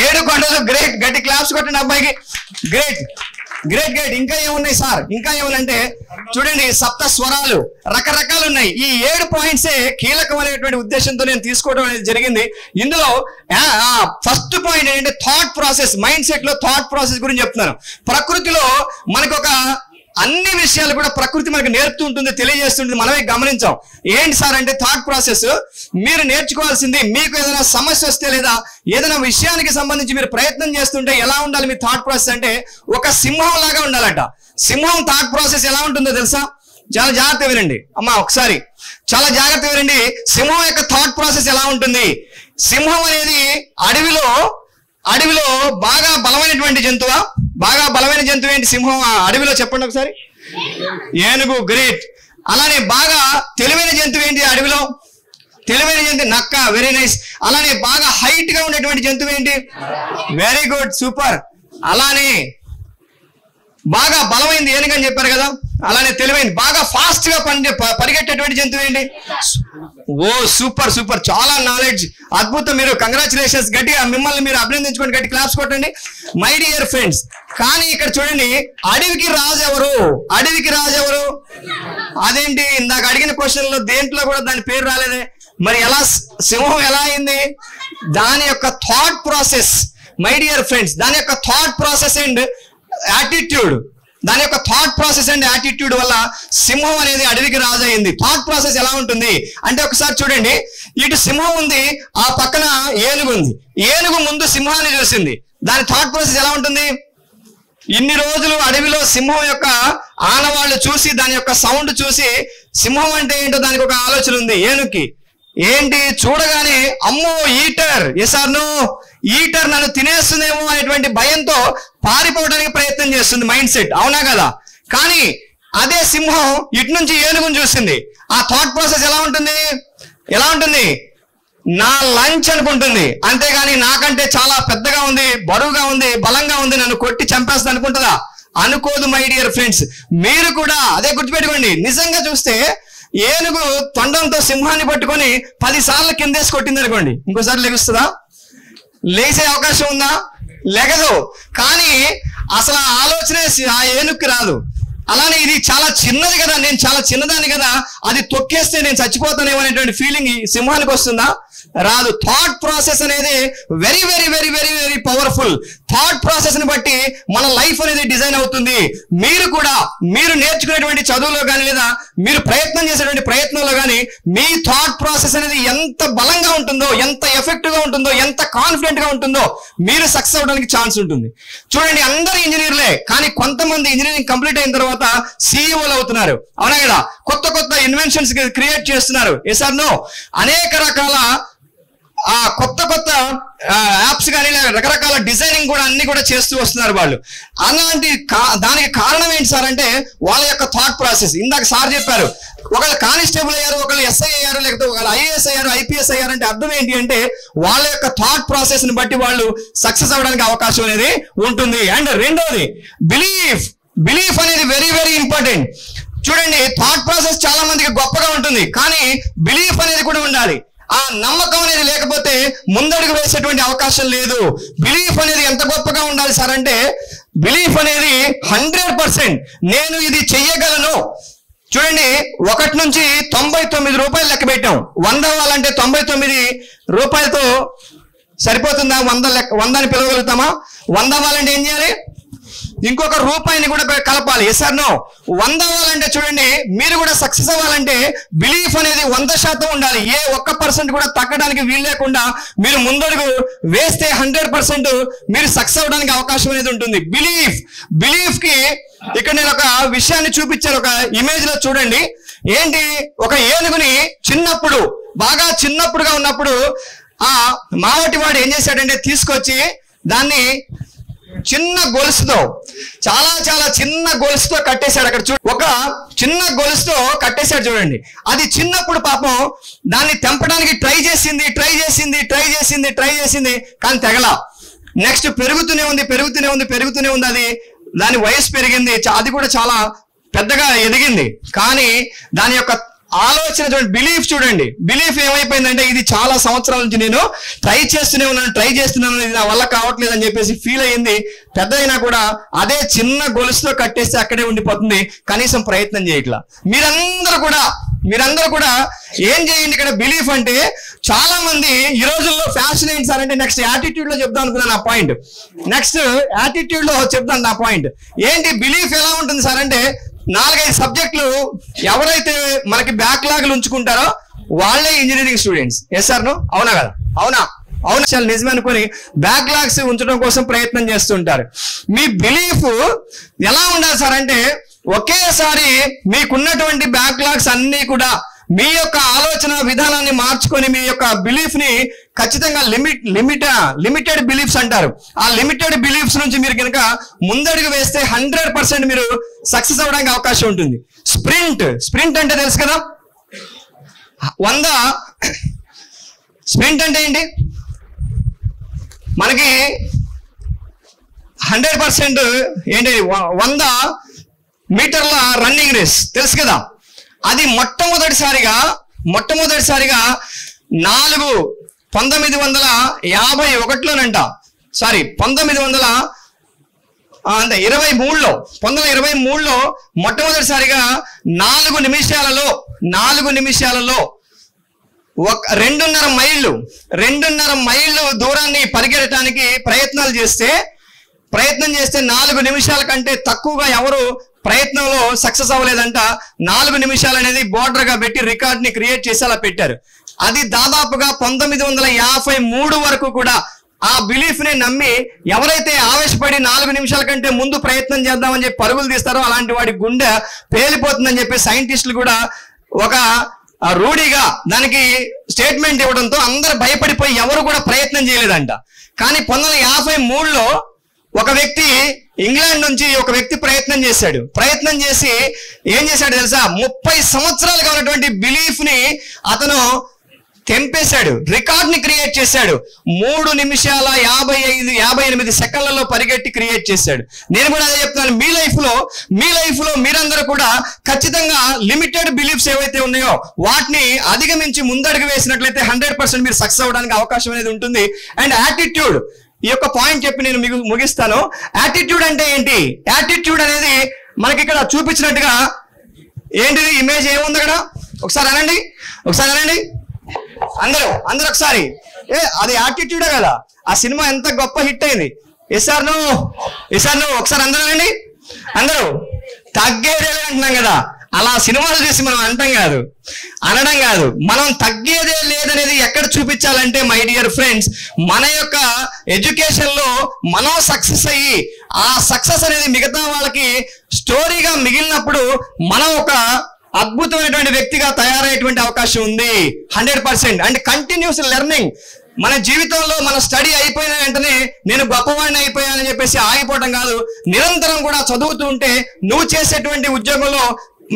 7 కొండలు, గ్రేట్. గట్టి క్లాప్స్ కొట్టండి అబ్బాయికి, గ్రేట్. Great great. ఇంకా ఏమున్నాయి సార్? ఇంకా ఏమనంటే చూడండి, సప్త స్వరాలు రకరకాలు ఉన్నాయి. ఈ 7 పాయింట్సే కీలకమైనటువంటి ఉద్దేశంతో నేను తీసుకోవడం అనేది జరిగింది. ఇందులో ఫస్ట్ పాయింట్ ఏంటంటే థాట్ ప్రాసెస్. మైండ్ సెట్ లో థాట్ ప్రాసెస్ గురించి చెప్తున్నాను. ప్రకృతిలో మనకు ఒక అన్ని విషయాలు కూడా ప్రకృతి మనకు నేర్పుతూ ఉంటుంది, తెలియజేస్తుంటుంది, మనమే గమనించాం. ఏంటి సార్ అంటే థాట్ ప్రాసెస్. మీరు నేర్చుకోవాల్సింది, మీకు ఏదైనా సమస్య వస్తే లేదా ఏదైనా విషయానికి సంబంధించి మీరు ప్రయత్నం చేస్తుంటే ఎలా ఉండాలి మీ థాట్ ప్రాసెస్ అంటే ఒక సింహం లాగా ఉండాలట. సింహం థాట్ ప్రాసెస్ ఎలా ఉంటుందో తెలుసా? చాలా జాగ్రత్త వినండి అమ్మా, ఒకసారి చాలా జాగ్రత్త వినండి. సింహం యొక్క థాట్ ప్రాసెస్ ఎలా ఉంటుంది? సింహం అనేది అడవిలో బాగా బలమైనటువంటి జంతువా? బాగా బలమైన జంతువు ఏంటి సింహం అడవిలో? చెప్పండి ఒకసారి. ఏనుగు. గ్రేట్. అలానే బాగా తెలివైన జంతువు ఏంటి అడవిలో? తెలివైన జంతువు నక్క. Very nice. అలానే బాగా హైట్ గా ఉండేటువంటి జంతువు ఏంటి? Very good, super. అలానే బాగా బలమైంది ఏనుగు అని చెప్పారు కదా, అలానే తెలివైంది బాగా ఫాస్ట్ గా పరిగెట్టేటువంటి జంతువు ఏంటి? ఓ సూపర్ సూపర్, చాలా నాలెడ్జ్, అద్భుతం. మీరు కంగ్రాచులేషన్స్. గట్టిగా మిమ్మల్ని మీరు అభినందించుకోండి, గట్టి క్లాప్స్ కొట్టండి మై డియర్ ఫ్రెండ్స్. కానీ ఇక్కడ చూడండి, అడవికి రాజు ఎవరు? అడవికి రాజు ఎవరు? అదేంటి ఇందాక అడిగిన క్వశ్చన్ లో దేంట్లో కూడా దాని పేరు రాలేదే, మరి ఎలా సింహం ఎలా అయింది? దాని యొక్క thought process my dear friends, దాని యొక్క థాట్ ప్రాసెస్ అండ్ యాటిట్యూడ్, దాని యొక్క థాట్ ప్రాసెస్ అండ్ యాటిట్యూడ్ వల్ల సింహం అనేది అడవికి రాజు అయింది. థాట్ ప్రాసెస్ ఎలా ఉంటుంది అంటే ఒకసారి చూడండి, ఇటు సింహం ఉంది, ఆ పక్కన ఏనుగు ఉంది. ఏనుగు ముందు సింహాన్ని చూసింది. దాని థాట్ ప్రాసెస్ ఎలా ఉంటుంది? ఇన్ని రోజులు అడవిలో సింహం యొక్క ఆనవాళ్లు చూసి, దాని యొక్క సౌండ్ చూసి, సింహం అంటే ఏంటో దానికి ఒక ఆలోచన ఉంది ఏనుగుకి. ఏంటి చూడగానే అమ్మో eater, yes or no, eater నన్ను తినేస్తుందేమో అనేటువంటి భయంతో పారిపోవడానికి ప్రయత్నం చేస్తుంది మైండ్ సెట్, అవునా కదా? కానీ అదే సింహం ఇటు నుంచి ఏనుగును చూసింది. ఆ థాట్ ప్రాసెస్ ఎలా ఉంటుంది? ఎలా ఉంటుంది? నా లంచ్ అనుకుంటుంది, అంతేగాని నాకంటే చాలా పెద్దగా ఉంది, బరువుగా ఉంది, బలంగా ఉంది, నన్ను కొట్టి చంపేస్తుంది అనుకుంటుందా? అనుకోదు మై డియర్ ఫ్రెండ్స్. మీరు కూడా అదే గుర్తుపెట్టుకోండి. నిజంగా చూస్తే ఏనుగు తొండంతో సింహాన్ని పట్టుకొని 10 సార్లు కిందేసి కొట్టింది అనుకోండి, ఇంకోసారి లెగుస్తుందా? లేచే అవకాశం ఉందా? లెగదు. కానీ అసలు ఆ ఆలోచనే ఆ ఏనుగుకి రాదు. అలానే ఇది చాలా చిన్నది కదా, నేను చాలా చిన్నదాన్ని కదా, అది తొక్కేస్తే నేను చచ్చిపోతానేమో అనేటువంటి ఫీలింగ్ ఈ సింహానికి వస్తుందా? రాదు. థాట్ ప్రాసెస్ అనేది very very very very very powerful. Thought process ని బట్టి మన లైఫ్ అనేది డిజైన్ అవుతుంది. మీరు కూడా మీరు నేర్చుకునేటువంటి చదువులో కానీ లేదా మీరు ప్రయత్నం చేసేటువంటి ప్రయత్నంలో కానీ మీ థాట్ ప్రాసెస్ అనేది ఎంత బలంగా ఉంటుందో, ఎంత ఎఫెక్టివ్ గా ఉంటుందో, ఎంత కాన్ఫిడెంట్ గా ఉంటుందో మీరు సక్సెస్ అవడానికి ఛాన్స్ ఉంటుంది. చూడండి, అందరూ ఇంజనీర్లే, కానీ కొంతమంది ఇంజనీరింగ్ కంప్లీట్ అయిన తర్వాత సిఇఓలు అవుతున్నారు, అవునా కదా? కొత్త కొత్త ఇన్వెన్షన్స్ క్రియేట్ చేస్తున్నారు, ఎస్ ఆర్ నో? అనేక రకాల కొత్త కొత్త యాప్స్ కానీ రకరకాల డిజైనింగ్ కూడా అన్ని కూడా చేస్తూ వస్తున్నారు వాళ్ళు. అలాంటి దానికి కారణం ఏంటి సార్ అంటే వాళ్ళ యొక్క థాట్ ప్రాసెస్. ఇందాక సార్ చెప్పారు, ఒకళ్ళు కానిస్టేబుల్ అయ్యారు, ఒకళ్ళు ఎస్ఐ అయ్యారు, లేకపోతే ఒకళ్ళు ఐఏఎస్ అయ్యారు, ఐపీఎస్ అయ్యారు అంటే అర్థం ఏంటి అంటే వాళ్ళ యొక్క థాట్ ప్రాసెస్ ని బట్టి వాళ్ళు సక్సెస్ అవ్వడానికి అవకాశం అనేది ఉంటుంది. అండ్ రెండోది బిలీఫ్ అనేది వెరీ వెరీ ఇంపార్టెంట్. చూడండి, థాట్ ప్రాసెస్ చాలా మందికి గొప్పగా ఉంటుంది, కానీ బిలీఫ్ అనేది కూడా ఉండాలి. ఆ నమ్మకం అనేది లేకపోతే ముందడుగు వేసేటువంటి అవకాశం లేదు. బిలీఫ్ అనేది ఎంత గొప్పగా ఉండాలి సార్ అంటే బిలీఫ్ అనేది 100% నేను ఇది చెయ్యగలను. చూడండి, 1 నుంచి 99 రూపాయలు లెక్క పెట్టాం. 100 అవ్వాలంటే 99 రూపాయలతో సరిపోతుందా? 100 అని పిలవగలుగుతామా? 100 అవ్వాలంటే ఏం చేయాలి? ఇంకొక రూపాయిని కూడా కలపాలి, ఎస్ ఆర్ నో? 100 అవ్వాలంటే చూడండి, మీరు కూడా సక్సెస్ అవ్వాలంటే బిలీఫ్ అనేది 100% ఉండాలి. ఏ 1% కూడా తగ్గడానికి వీలు లేకుండా మీరు ముందడుగు వేస్తే 100% మీరు సక్సెస్ అవ్వడానికి అవకాశం అనేది ఉంటుంది. బిలీఫ్ కి ఇక్కడ నేను ఒక విషయాన్ని చూపించాను, ఒక ఇమేజ్ లో చూడండి. ఏంటి, ఒక ఏనుగుని బాగా చిన్నప్పుడుగా ఉన్నప్పుడు ఆ మావటివాడు ఏం చేశాడంటే తీసుకొచ్చి దాన్ని చిన్న గొలుసుతో, చాలా చాలా చిన్న గొలుసుతో కట్టేశాడు. అక్కడ ఒక చిన్న గొలుసుతో కట్టేశాడు చూడండి. అది చిన్నప్పుడు పాపం దాన్ని తెంపడానికి ట్రై చేసింది, కానీ తెగల. నెక్స్ట్ పెరుగుతూనే ఉంది. అది దాని వయసు పెరిగింది, అది కూడా చాలా పెద్దగా ఎదిగింది. కానీ దాని యొక్క ఆలోచన బిలీఫ్ చూడండి. బిలీఫ్ ఏమైపోయిందంటే ఇది చాలా సంవత్సరాల నుంచి నేను ట్రై చేస్తున్నాను ఇది నా వల్ల కావట్లేదు అని చెప్పేసి ఫీల్ అయ్యింది. పెద్ద అయినా కూడా అదే చిన్న గొలుసుతో కట్టేస్తే అక్కడే ఉండిపోతుంది, కనీసం ప్రయత్నం చేయట్లా. మీరందరూ కూడా ఏం చేయండి. ఇక్కడ బిలీఫ్ అంటే చాలా మంది ఈ రోజుల్లో ఫ్యాషన్ ఏంటి సార్ అంటే నెక్స్ట్ యాటిట్యూడ్ లో చెప్దాం అనుకున్నాను. ఆ పాయింట్ నెక్స్ట్ యాటిట్యూడ్ లో చెప్తాను. నా పాయింట్ ఏంటి, బిలీఫ్ ఎలా ఉంటుంది సార్ అంటే 4-5 సబ్జెక్టులు ఎవరైతే మనకి బ్యాక్లాగ్లు ఉంచుకుంటారో వాళ్ళే engineering students. Yes sir no? అవునా కదా? అవునా చాలా నిజమే అనుకుని బ్యాక్లాగ్స్ ఉంచడం కోసం ప్రయత్నం చేస్తుంటారు. మీ బిలీఫ్ ఎలా ఉండాలి సార్ అంటే ఒకేసారి మీకున్నటువంటి బ్యాక్లాగ్స్ అన్ని కూడా మీ యొక్క ఆలోచన విధానాన్ని మార్చుకొని మీ యొక్క బిలీఫ్ ని ఖచ్చితంగా లిమిటెడ్ బిలీఫ్స్ అంటారు. ఆ లిమిటెడ్ బిలీఫ్స్ నుంచి మీరు కనుక ముందడుగు వేస్తే 100% మీరు సక్సెస్ అవ్వడానికి అవకాశం ఉంటుంది. స్ప్రింట్ అంటే తెలుసు కదా, 100. స్ప్రింట్ అంటే ఏంటి? మనకి 100% ఏంటి, 100 మీటర్ల రన్నింగ్ రేస్ తెలుసు కదా. అది మొట్టమొదటిసారిగా 1951లోనంట, సారీ 1923లో మొట్టమొదటిసారిగా 4 నిమిషాలలో 2.5 మైళ్ళు దూరాన్ని పరిగెత్తడానికి ప్రయత్నం చేస్తే 4 నిమిషాల కంటే తక్కువగా ఎవరు ప్రయత్నంలో సక్సెస్ అవ్వలేదంట. 4 నిమిషాలు అనేది బోర్డర్ గా పెట్టి రికార్డ్ ని క్రియేట్ చేసి అలా పెట్టారు. అది దాదాపుగా 1953 వరకు కూడా ఆ బిలీఫ్ ని నమ్మి ఎవరైతే ఆవేశపడి 4 నిమిషాల కంటే ముందు ప్రయత్నం చేద్దామని చెప్పి పరుగులు తీస్తారో అలాంటి వాడి గుండె పేలిపోతుందని చెప్పి సైంటిస్టులు కూడా ఒక రూఢిగా దానికి స్టేట్మెంట్ ఇవ్వడంతో అందరు భయపడిపోయి ఎవరు కూడా ప్రయత్నం చేయలేదంట. కానీ 1953లో ఒక వ్యక్తి ఇంగ్లాండ్ నుంచి ప్రయత్నం చేసి ఏం చేశాడు తెలుసా, 30 సంవత్సరాలుగా ఉన్నటువంటి బిలీఫ్ ని అతను తెంపేశాడు, రికార్డ్ ని క్రియేట్ చేశాడు. 3 నిమిషాల 58 సెకండ్లలో పరిగెట్టి క్రియేట్ చేశాడు. నేను కూడా అదే చెప్తున్నాను, మీ లైఫ్ లో మీరందరూ కూడా ఖచ్చితంగా లిమిటెడ్ బిలీఫ్స్ ఏవైతే ఉన్నాయో వాటిని అధిగమించి ముందడుగు వేసినట్లయితే 100% మీరు సక్సెస్ అవ్వడానికి అవకాశం అనేది ఉంటుంది. అండ్ యాటిట్యూడ్, ఈ యొక్క పాయింట్ చెప్పి నేను మీకు ముగిస్తాను. యాటిట్యూడ్ అంటే ఏంటి? యాటిట్యూడ్ అనేది మనకి ఇక్కడ చూపించినట్టుగా ఏంటిది, ఇమేజ్ ఏముంది అక్కడ ఒకసారి అనండి అందరూ ఒకసారి. అది యాటిట్యూడే కదా. ఆ సినిమా ఎంత గొప్ప హిట్ అయింది. ఎస్ ఆర్ నో ఒకసారి అందరూ అనండి. అందరూ తగ్గేదే అంటున్నాం కదా, అలా సినిమాలు చూసి మనం అనడం కాదు, మనం తగ్గేదే లేదనేది ఎక్కడ చూపించాలంటే మై డియర్ ఫ్రెండ్స్, మన యొక్క ఎడ్యుకేషన్ లో మనం సక్సెస్ అయ్యి ఆ సక్సెస్ అనేది మిగతా వాళ్ళకి స్టోరీగా మిగిలినప్పుడు మనం ఒక అద్భుతమైనటువంటి వ్యక్తిగా తయారయ్యేటువంటి అవకాశం ఉంది 100%. And continuous learning. మన జీవితంలో మన స్టడీ అయిపోయిన వెంటనే నేను గొప్పవాడిని అయిపోయానని చెప్పేసి ఆగిపోవడం కాదు, నిరంతరం కూడా చదువుతూ ఉంటే నువ్వు చేసేటువంటి ఉద్యోగంలో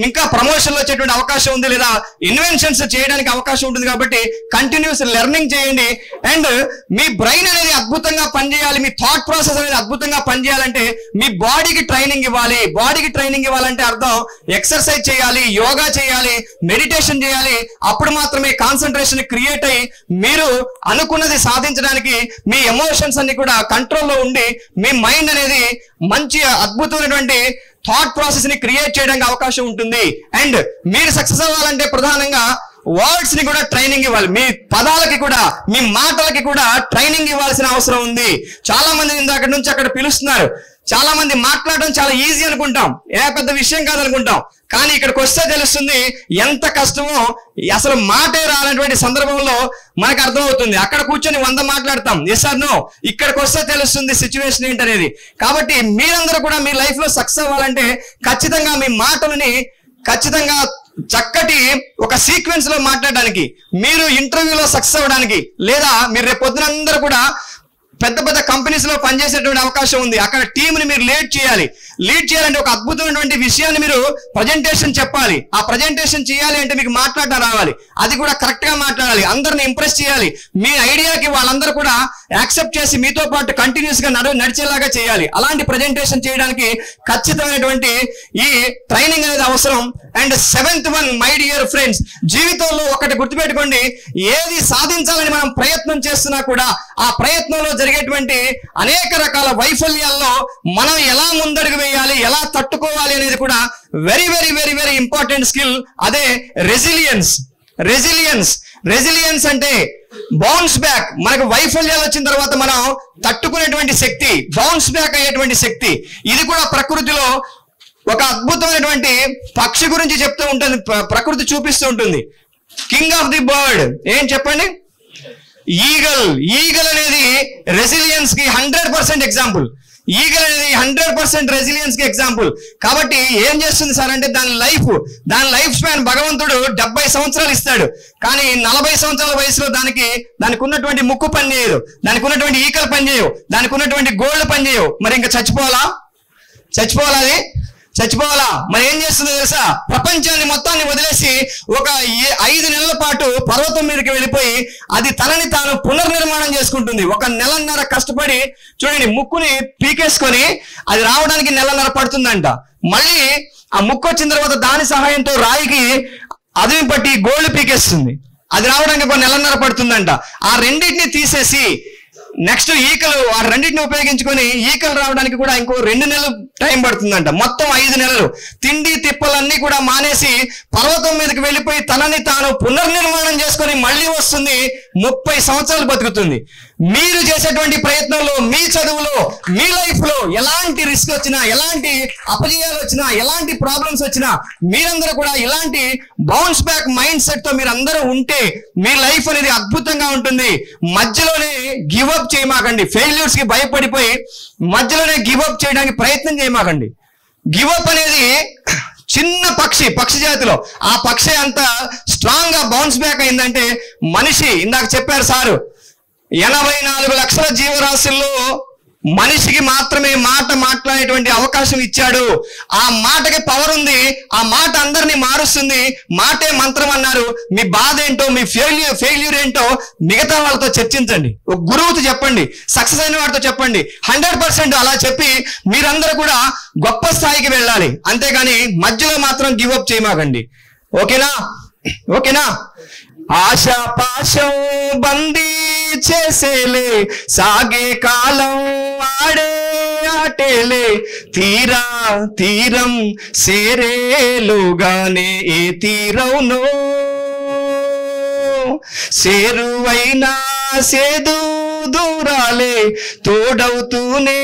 ఇంకా ప్రమోషన్లు వచ్చేటువంటి అవకాశం ఉంది, లేదా ఇన్వెన్షన్స్ చేయడానికి అవకాశం ఉంటుంది. కాబట్టి కంటిన్యూస్ లెర్నింగ్ చేయండి. అండ్ మీ బ్రెయిన్ అనేది అద్భుతంగా పనిచేయాలి, మీ థాట్ ప్రాసెస్ అనేది అద్భుతంగా పనిచేయాలంటే మీ బాడీకి ట్రైనింగ్ ఇవ్వాలి. ఇవ్వాలంటే అర్థం ఎక్సర్సైజ్ చేయాలి, యోగా చేయాలి, మెడిటేషన్ చేయాలి. అప్పుడు మాత్రమే కాన్సన్ట్రేషన్ క్రియేట్ అయ్యి మీరు అనుకున్నది సాధించడానికి మీ ఎమోషన్స్ అన్ని కూడా కంట్రోల్లో ఉండి మీ మైండ్ అనేది మంచి అద్భుతమైనటువంటి థాట్ ప్రాసెస్ ని క్రియేట్ చేయడానికి అవకాశం ఉంటుంది. అండ్ మీరు సక్సెస్ అవ్వాలంటే ప్రధానంగా వర్డ్స్ ని కూడా ట్రైనింగ్ ఇవ్వాలి. మీ పదాలకి కూడా మీ మాటలకి కూడా ట్రైనింగ్ ఇవ్వాల్సిన అవసరం ఉంది. చాలా మంది ఇందాక నుంచి అక్కడ పిలుస్తున్నారు. చాలా మంది మాట్లాడడం చాలా ఈజీ అనుకుంటాం, పెద్ద విషయం కాదనుకుంటాం. కానీ ఇక్కడికి వస్తే తెలుస్తుంది ఎంత కష్టమో. అసలు మాటే రానటువంటి సందర్భంలో మనకు అర్థమవుతుంది. అక్కడ కూర్చొని 100 మాట్లాడతాం, ఎస్ ఆర్ నో. ఇక్కడికి వస్తే తెలుస్తుంది సిచ్యువేషన్ ఏంటనేది. కాబట్టి మీరందరూ కూడా మీ లైఫ్ లో సక్సెస్ అవ్వాలంటే ఖచ్చితంగా మీ మాటలని ఖచ్చితంగా చక్కటి ఒక సీక్వెన్స్ లో మాట్లాడడానికి, మీరు ఇంటర్వ్యూలో సక్సెస్ అవ్వడానికి, లేదా మీరు రేపు పొద్దున అందరూ కూడా పెద్ద పెద్ద కంపెనీస్ లో పనిచేసేటువంటి అవకాశం ఉంది. అక్కడ టీమ్ ని మీరు లీడ్ చేయాలంటే ఒక అద్భుతమైనటువంటి విషయాన్ని మీరు ప్రజెంటేషన్ చెప్పాలి. ఆ ప్రజెంటేషన్ చేయాలి అంటే మీకు మాట్లాడడం రావాలి, అది కూడా కరెక్ట్ గా మాట్లాడాలి, అందరిని ఇంప్రెస్ చేయాలి. మీ ఐడియాకి వాళ్ళందరూ కూడా యాక్సెప్ట్ చేసి మీతో పాటు కంటిన్యూస్ గా నడిచేలాగా చేయాలి. అలాంటి ప్రజెంటేషన్ చేయడానికి ఖచ్చితమైనటువంటి ఈ ట్రైనింగ్ అనేది అవసరం. And 7th one, my dear friends, జీవితంలో ఒకటి గుర్తుపెట్టుకోండి, ఏది సాధించాలని మనం ప్రయత్నం చేస్తున్నా కూడా ఆ ప్రయత్నంలో జరిగేటువంటి అనేక రకాల వైఫల్యాల్లో మనం ఎలా ముందడుగు వేయాలి, ఎలా తట్టుకోవాలి అనేది కూడా very very very very important skill. అదే రెసిలియన్స్ అంటే బౌన్స్ బ్యాక్. మనకు వైఫల్యాలు వచ్చిన తర్వాత మనం తట్టుకునేటువంటి శక్తి, బౌన్స్ బ్యాక్ అయ్యేటువంటి శక్తి. ఇది కూడా ప్రకృతిలో ఒక అద్భుతమైనటువంటి పక్షి గురించి చెప్తూ ఉంటుంది, ప్రకృతి చూపిస్తూ ఉంటుంది. కింగ్ ఆఫ్ ది బర్డ్ ఏం చెప్పండి? ఈగల్ అనేది రెసిలియన్స్ కి 100% ఎగ్జాంపుల్. ఈగల్ అనేది 100% రెసిలియన్స్ కి ఎగ్జాంపుల్. కాబట్టి ఏం చేస్తుంది సార్ అంటే దాని లైఫ్ స్పాన్ భగవంతుడు 70 సంవత్సరాలు ఇస్తాడు. కానీ 40 సంవత్సరాల వయసులో దానికి ఉన్నటువంటి ముక్కు పని చేయదు, దానికి ఉన్నటువంటి ఈకలు పని చేయవు, దానికి ఉన్నటువంటి గోళ్ళు పని చేయవు. మరి ఇంకా చచ్చిపోవాలా? మరి ఏం చేస్తుందో తెలుసా? ప్రపంచాన్ని మొత్తాన్ని వదిలేసి ఒక 5 నెలల పాటు పర్వతం మీదకి వెళ్ళిపోయి అది తనని తాను పునర్నిర్మాణం చేసుకుంటుంది. 1 నెలన్నర కష్టపడి చూడండి, ముక్కుని పీకేసుకొని అది రావడానికి 1 నెలన్నర పడుతుందంట. మళ్ళీ ఆ ముక్కు వచ్చిన తర్వాత దాని సహాయంతో రాయికి అదిమి పట్టి గోళ్ళు పీకేస్తుంది, అది రావడానికి 1 నెలన్నర పడుతుందంట. ఆ రెండింటిని తీసేసి నెక్స్ట్ ఈకలు, ఆ రెండింటిని ఉపయోగించుకొని ఈకలు రావడానికి కూడా ఇంకో 2 నెలలు టైం పడుతుందంట. మొత్తం 5 నెలలు తిండి తిప్పలన్నీ కూడా మానేసి పర్వతం మీదకి వెళ్ళిపోయి తనని తాను పునర్నిర్మాణం చేసుకొని మళ్ళీ వస్తుంది. 30 సంవత్సరాలు బతుకుతుంది. మీరు చేసేటువంటి ప్రయత్నంలో, మీ చదువులో, మీ లైఫ్ లో ఎలాంటి రిస్క్ వచ్చినా, ఎలాంటి అపజయాలు వచ్చినా, ఎలాంటి ప్రాబ్లమ్స్ వచ్చినా మీరందరూ కూడా ఇలాంటి బౌన్స్ బ్యాక్ మైండ్ సెట్ తో మీరందరూ ఉంటే మీ లైఫ్ అనేది అద్భుతంగా ఉంటుంది. మధ్యలోనే గివ్ అప్ చేయమాకండి. ఫెయిల్యూర్స్ కి భయపడిపోయి మధ్యలోనే గివ్ అప్ చేయడానికి ప్రయత్నం చేయమాకండి. గివ్ అప్ అనేది చిన్న పక్షి జాతిలో ఆ పక్షి అంత స్ట్రాంగ్ గా బౌన్స్ బ్యాక్ అయిందంటే మనిషి, ఇందాక చెప్పారు సారు, 84 లక్షల జీవరాశుల్లో మనిషికి మాత్రమే మాట మాట్లాడేటువంటి అవకాశం ఇచ్చాడు. ఆ మాటకి పవర్ ఉంది, ఆ మాట అందరినీ మారుస్తుంది. మాటే మంత్రం అన్నారు. మీ బాధ ఏంటో, మీ ఫెయిల్యూర్ ఏంటో మిగతా వాళ్ళతో చర్చించండి, ఒక గురువుతో చెప్పండి, సక్సెస్ అయిన వాడితో చెప్పండి. 100% అలా చెప్పి మీరందరూ కూడా గొప్ప స్థాయికి వెళ్ళాలి. అంతేగాని మధ్యలో మాత్రం గివ్ అప్ చేయమాకండి. ఓకేనా? ఆశా పాశం బందీ చేసేలే, సాగే కాలం ఆడే ఆటేలే, తీరం సేరేలుగానే ఏ తీరవునో, సేరువైనా సేదు దూరాలే, తోడవుతూనే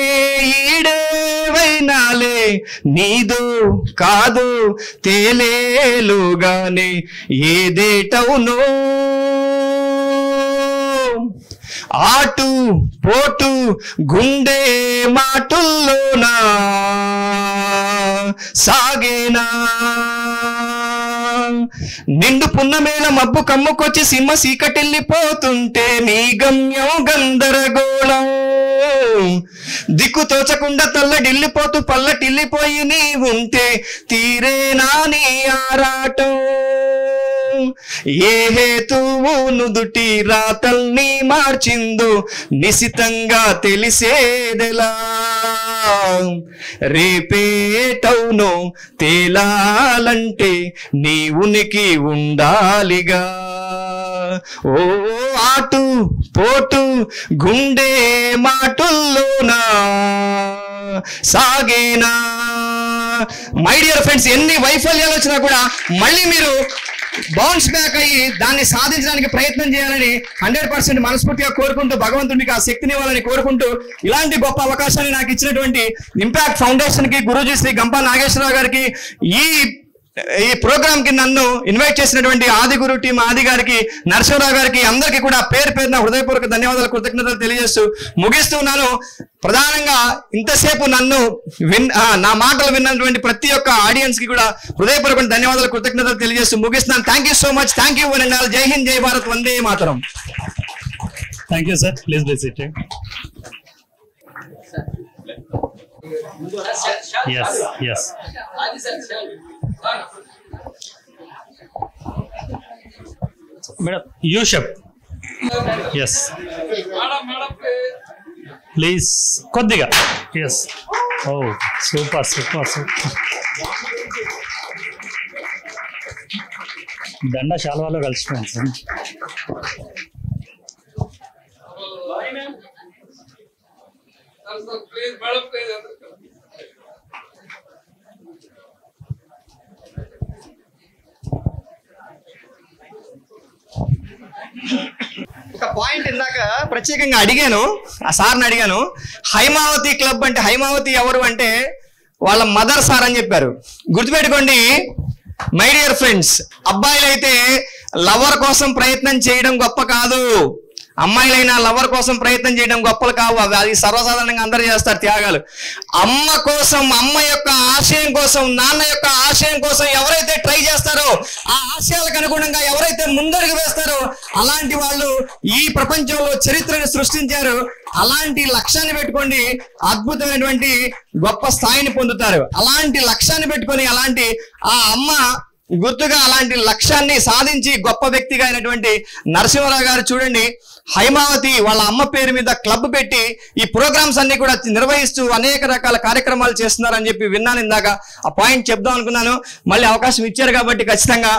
ఈడేవైనాలే, నీదో కాదు తేలేలుగానే ఏదేటవునో, ఆటు పోటు గుండె మాటుల్లోనా సాగేనా, నిండు పున్నమేళ మబ్బు కమ్ముకొచ్చి సింహ సీకటెళ్ళిపోతుంటే నీ గమ్యం గందరగోళం, దిక్కు తోచకుండా తల్లడిల్లిపోతూ పల్లటిల్లిపోయి నీ ఉంటే తీరేనా నీ ఆరాటం, ఏ హేతువు నుదుటి రాతల్ని మార్చిందో నిశితంగా తెలిసేదెలా, రేపేటవునో తేలాలంటే నీ ఉనికి ఉండాలిగా, ఓ ఆటు పోటు గుండె మాటుల్లోనా సాగేనా. మై డియర్ ఫ్రెండ్స్, ఎన్ని వైఫల్యాలు వచ్చినా కూడా మళ్ళీ మీరు బౌన్స్ బ్యాక్ అయ్యి దాన్ని సాధించడానికి ప్రయత్నం చేయాలని 100% మనస్ఫూర్తిగా కోరుకుంటూ, భగవంతుడికి ఆ శక్తిని ఇవ్వాలని కోరుకుంటూ, ఇలాంటి గొప్ప అవకాశాన్ని నాకు ఇచ్చినటువంటి ఇంపాక్ట్ ఫౌండేషన్ కి, గురూజీ శ్రీ గంపా నాగేశ్వరరావు గారికి, ఈ ప్రోగ్రామ్ కి నన్ను ఇన్వైట్ చేసినటువంటి ఆది గురు టీం ఆది గారికి, నరసింహరావు గారికి, అందరికీ కూడా పేరున హృదయపూర్వక ధన్యవాదాలు, కృతజ్ఞతలు తెలియజేస్తూ ముగిస్తున్నాను. ప్రధానంగా ఇంతసేపు నా మాటలు విన్నటువంటి ప్రతి ఒక్క ఆడియన్స్ కి కూడా హృదయపూర్వక ధన్యవాదాలు, కృతజ్ఞతలు తెలియజేస్తూ ముగిస్తున్నాను. Thank you so much. Thank you one and all. జై హింద్, జై Bharat, Vande Mataram. Thank you sir. Please visit. Yes yes madam యూషప్ ఎస్ ప్లీజ్ కొద్దిగా yes oh super super super దండ శాల్వాలో కలిసిపోయింది సార్ ఒక పాయింట్ ఇందాక ప్రత్యేకంగా అడిగాను, ఆ సార్ని అడిగాను, హైమావతి క్లబ్ అంటే హైమావతి ఎవరు అంటే వాళ్ళ మదర్ సార్ అని చెప్పారు. గుర్తుపెట్టుకోండి మై డియర్ ఫ్రెండ్స్, అబ్బాయిలైతే లవర్ కోసం ప్రయత్నం చేయడం గొప్ప కాదు, అమ్మాయిలైనా లవర్ కోసం ప్రయత్నం చేయడం గొప్పలు కావు. అది సర్వసాధారణంగా అందరూ చేస్తారు త్యాగాలు. అమ్మ కోసం, అమ్మ యొక్క ఆశయం కోసం, నాన్న యొక్క ఆశయం కోసం ఎవరైతే ట్రై చేస్తారో, ఆ ఆశయాలకు అనుగుణంగా ఎవరైతే ముందడుగు వేస్తారో అలాంటి వాళ్ళు ఈ ప్రపంచంలో చరిత్రను సృష్టించారు. అలాంటి లక్ష్యాన్ని పెట్టుకోండి, అద్భుతమైనటువంటి గొప్ప స్థాయిని పొందుతారు. అలాంటి లక్ష్యాన్ని పెట్టుకొని అలాంటి ఆ అమ్మ గుర్తుగా అలాంటి లక్ష్యాన్ని సాధించి గొప్ప వ్యక్తిగా అయినటువంటి నరసింహారావు గారు చూడండి, హైమావతి వాళ్ళ అమ్మ పేరు మీద క్లబ్ పెట్టి ఈ ప్రోగ్రామ్స్ అన్ని కూడా నిర్వహిస్తూ అనేక రకాల కార్యక్రమాలు చేస్తున్నారని చెప్పి విన్నాను. ఇందాక ఆ పాయింట్ చెప్దాం అనుకున్నాను, మళ్ళీ అవకాశం ఇచ్చారు కాబట్టి ఖచ్చితంగా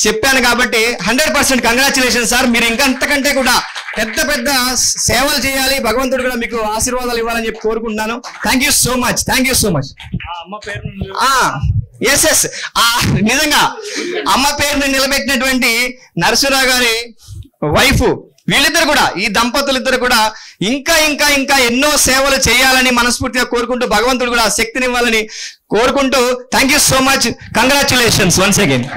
చెప్పాను కాబట్టి 100% కంగ్రాచులేషన్ సార్. మీరు ఇంకా అంతకంటే కూడా పెద్ద పెద్ద సేవలు చేయాలి, భగవంతుడు కూడా మీకు ఆశీర్వాదాలు ఇవ్వాలని చెప్పి కోరుకుంటున్నాను. Thank you so much, thank you so much. అమ్మ పేరు ఎస్ ఎస్ నిజంగా అమ్మ పేరుని నిలబెట్టినటువంటి నరసింహరావు గారి వైఫ్, వీళ్ళిద్దరు కూడా, ఈ దంపతులిద్దరు కూడా ఇంకా ఇంకా ఇంకా ఎన్నో సేవలు చేయాలని మనస్ఫూర్తిగా కోరుకుంటూ భగవంతుడు కూడా శక్తినివ్వాలని కోరుకుంటూ thank you so much, congratulations once again.